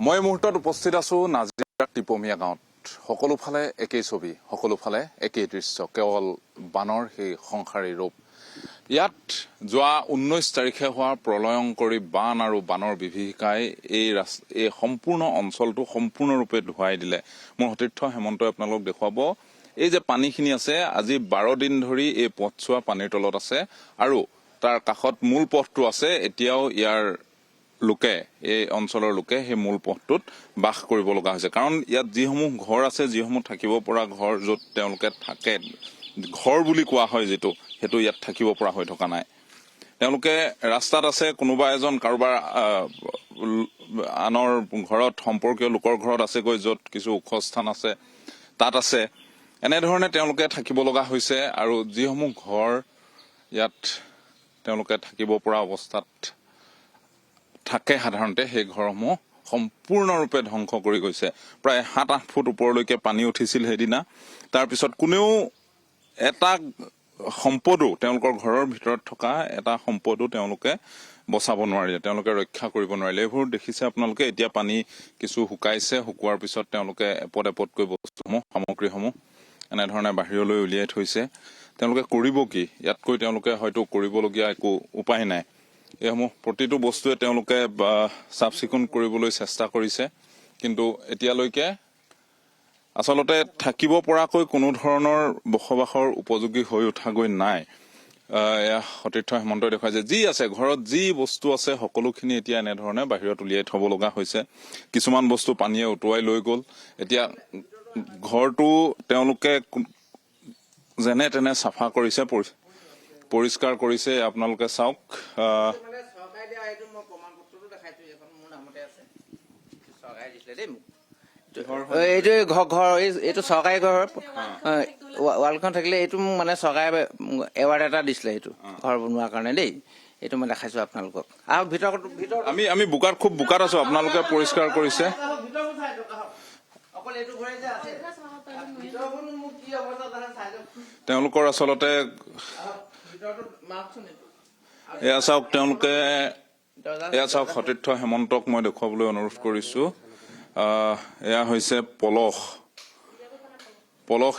মই মুহূৰ্তত উপস্থিত আছো নাজিৰাৰ টিপমীয়া গাঁৱত। সকলোফালে একেই ছবি, সকলোফালে একেই দৃশ্য, কেৱল বানৰ সেই সংসাৰী ৰূপ। ইয়াত যোৱা 19 তাৰিখে হোৱা প্ৰলয়ংকৰী বান আৰু বানৰ বিভীষিকাই এই সম্পূৰ্ণ অঞ্চলটো সম্পূৰ্ণৰূপে ধুৱাই দিলে। মোৰ সতীৰ্থ হেমন্তই আপোনালোক দেখুৱাব এই যে পানীখিনি আছে, আজি 12 দিন ধৰি এই পথছোৱা পানীৰ তলত আছে আৰু তাৰ কাষত মূল পথটো আছে। এতিয়াও ইয়াৰ লোকে, এই অঞ্চলৰ লোকে সেই মূল পথটোত বাস কৰিব লগা হৈছে, কাৰণ ইয়াত যিসমূহ ঘৰ আছে, যিসমূহ থাকিব পৰা ঘৰ, য'ত তেওঁলোকে থাকে, ঘৰ বুলি কোৱা হয় যিটো, সেইটো ইয়াত থাকিব পৰা হৈ থকা নাই। তেওঁলোকে ৰাস্তাত আছে, কোনোবা এজন কাৰোবাৰ আনৰ ঘৰত, সম্পৰ্কীয় লোকৰ ঘৰত আছেগৈ, য'ত কিছু ওখ স্থান আছে তাত আছে। এনেধৰণে তেওঁলোকে থাকিব লগা হৈছে আৰু যিসমূহ ঘৰ ইয়াত তেওঁলোকে থাকিব পৰা অৱস্থাত থাকে সাধাৰণতে, সেই ঘৰসমূহ সম্পূৰ্ণৰূপে ধ্বংস কৰি গৈছে। প্ৰায় 7-8 ফুট ওপৰলৈকে পানী উঠিছিল সেইদিনা। তাৰপিছত কোনেও এটা সম্পদো, তেওঁলোকৰ ঘৰৰ ভিতৰত থকা এটা সম্পদো তেওঁলোকে বচাব নোৱাৰিলে, তেওঁলোকে ৰক্ষা কৰিব নোৱাৰিলে। এইবোৰ দেখিছে আপোনালোকে। এতিয়া পানী কিছু শুকাইছে, শুকোৱাৰ পিছত তেওঁলোকে এপদ এপদকৈ বস্তুসমূহ, সামগ্ৰীসমূহ এনেধৰণে বাহিৰলৈ উলিয়াই থৈছে। তেওঁলোকে কৰিব কি? ইয়াতকৈ তেওঁলোকে হয়তো কৰিবলগীয়া একো উপায় নাই। এইসমূহ প্ৰতিটো বস্তুৱে তেওঁলোকে চাফ চিকুণ কৰিবলৈ চেষ্টা কৰিছে, কিন্তু এতিয়ালৈকে আচলতে থাকিব পৰাকৈ কোনো ধৰণৰ বসবাসৰ উপযোগী হৈ উঠাগৈ নাই। এয়া সতীৰ্থ হেমন্তই দেখুৱাই যে যি আছে ঘৰত, যি বস্তু আছে, সকলোখিনি এতিয়া এনেধৰণে বাহিৰত উলিয়াই থব লগা হৈছে। কিছুমান বস্তু পানীয়ে উটুৱাই লৈ গ'ল। এতিয়া ঘৰটো তেওঁলোকে যেনে তেনে চাফা কৰিছে, পৰিষ্কাৰ কৰিছে। আপোনালোকে চাওক, এইটো চৰকাৰী ঘৰ, ৱালখন থাকিলে এইটো মোক মানে চৰকাৰে এৱাৰ্ড এটা দিছিলে, সেইটো ঘৰ বনোৱাৰ কাৰণে দেই। এইটো মই দেখাইছো আপোনালোকক। আৰু ভিতৰত আমি বোকাত, খুব বোকাত আছো। আপোনালোকে পৰিষ্কাৰ কৰিছে। তেওঁলোকৰ আচলতে এয়া চাওক, তেওঁলোকে এয়া চাওক, সতীৰ্থ হেমন্তক মই দেখুৱাবলৈ অনুৰোধ কৰিছো। এয়া হৈছে পলস।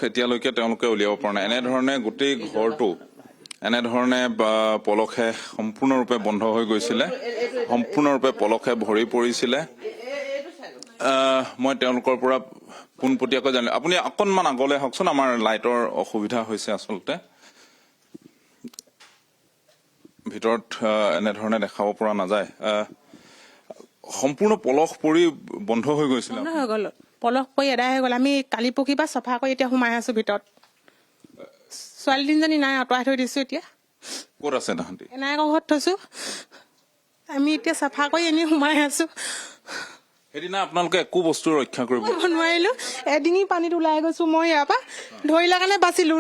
এতিয়ালৈকে তেওঁলোকে উলিয়াব পৰা নাই। এনেধৰণে গোটেই ঘৰটো এনেধৰণে পলসে সম্পূৰ্ণৰূপে বন্ধ হৈ গৈছিলে, সম্পূৰ্ণৰূপে পলসে ভৰি পৰিছিলে। মই তেওঁলোকৰ পৰা পোনপটীয়াকৈ জানিলো। আপুনি অকণমান আগলৈ আহকচোন, আমাৰ লাইটৰ অসুবিধা হৈছে আচলতে। ভিতৰত এনেধৰণে দেখাব পৰা নাযায়। সম্পূৰ্ণ পলস পৰি বন্ধ হৈ গৈছিল, পলস পৰি এদাই হৈ গ'ল। আমি কালি পৰহি পৰা চাফা কৰি এতিয়া সোমাই আছো ভিতৰত। ছোৱালী তিনিজনী নাই, আঁতৰাই থৈ দিছো। এতিয়া ক'ত আছে তাহাঁতি? এনায়েকৰ ঘৰত থৈছো। আমি এতিয়া চাফা কৰি এনেই সোমাই আছো। সেইদিনা আপোনালোকে একো বস্তু ৰক্ষা কৰিব নোৱাৰিলো। এডিঙি পানীত ওলাই গৈছো মই ইয়াৰ পৰা, ধৰিলা কাৰণে বাচিলো।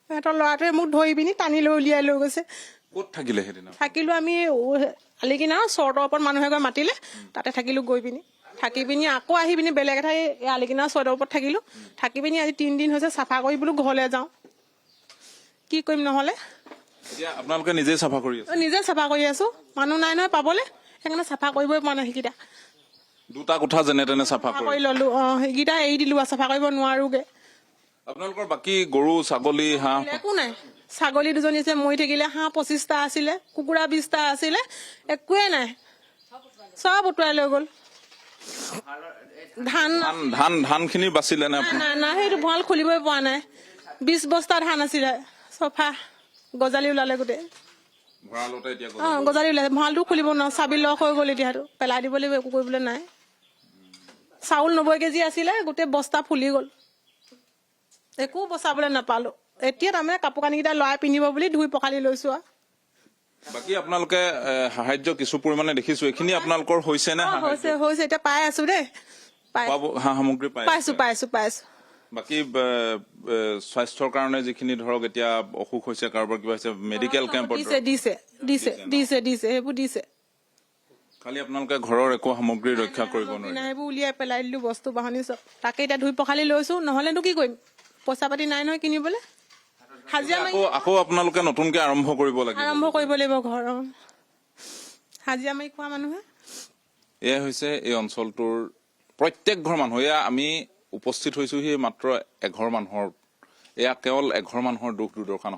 সিহঁতৰ ল'ৰাটোৱে মোক ধৰি পিনি টানি লৈ উলিয়াই লৈ গৈছে। ক'ত থাকিলে সেইদিনা? থাকিলো আমি আলিকিনা চৰ্টৰ ওপৰত মানুহ এগৰাকী মাতিলে, তাতে থাকিলো। গৈ পিনি থাকি পিনি আকৌ আহি পিনি বেলেগ এঠাই আলিকিনা চৰ্টৰ ওপৰত থাকিলো। থাকি পিনি আজি 3 দিন হৈছে চাফা কৰি বোলো ঘৰলৈ যাওঁ। কি কৰিম নহলে? আপোনালোকে নিজে চাফা কৰি আছে? নিজে চাফা কৰি আছো। মানুহ নাই নহয় পাবলে, সেইকাৰণে চাফা কৰিবই পৰা নাই। সেইকেইটা দুটা কোঠা যেনে তেনে চাফা কৰি ললো। সেইকেইটা এৰি দিলো, চাফা কৰিব নোৱাৰোগে। আপোনালোকৰ বাকী গৰু, ছাগলী, হাঁহ একো নাই। ছাগলী 2জনী আছে, মৰি থাকিলে। হাঁহ 25টা আছিলে, কুকুৰা 20টা আছিলে, একোৱে নাই, চব উটুৱাই লৈ গ'ল। ধান খিনি বাচিলে নে? নাই, সেইটো ভঁৰাল খুলিবই পৰা নাই। 20 বস্তা ধান আছিলে, চফা গজালি ওলালে গোটেই। গজালি ওলাইছে, ভঁৰালটো খুলিব নোৱাৰো। চাবি লক হৈ গ'ল। এতিয়া পেলাই দিব লাগিব, একো কৰিবলৈ নাই। চাউল 90 কেজি আছিলে, গোটেই বস্তা ফুলি গ'ল। একো বচাবলৈ নাপালো। এতিয়া তাৰমানে কাপোৰ কানি কেইটা লৰাই পিন্ধিব বুলি ধুই পখালি লৈছো। বাকী আপোনালোকে সাহায্য কিছু পৰিমাণে দেখিছো, এইখিনি আপোনালোকৰ হৈছে নে? হৈছে, এতিয়া পাই আছো দেই। সা সামগ্ৰী পাইছো। বাকী স্বাস্থ্যৰ কাৰণে যিখিনি ধৰক এতিয়া অসুখ হৈছে, কাৰোবাৰ কিবা হৈছে, মেডিকেল কেম্পত দিছে, সেইবোৰ দিছে। খালি আপোনালোকে ঘৰৰ একো সামগ্ৰী ৰক্ষা কৰিব নোৱাৰে। সেইবোৰ উলিয়াই পেলাই দিলো, বস্তু বাহনি চব। তাকে এতিয়া ধুই পখালি লৈছো, নহলেনো কি কৰিম? পইচা পাতি নাই নহয় কিনিবলৈ। আকৌ আপোনালোকে নতুনকে আৰম্ভ কৰিব লাগিব। ঘৰ হাজিৰা মাৰি খোৱা মানুহে। এয়া হৈছে এই অঞ্চলটোৰ প্ৰত্যেক ঘৰ মানুহ। এয়া আমি উপস্থিত হৈছোহি মাত্ৰ এঘৰ মানুহৰ, এয়া কেৱল এঘৰ মানুহৰ দুখ দুৰ্দশা নহয়।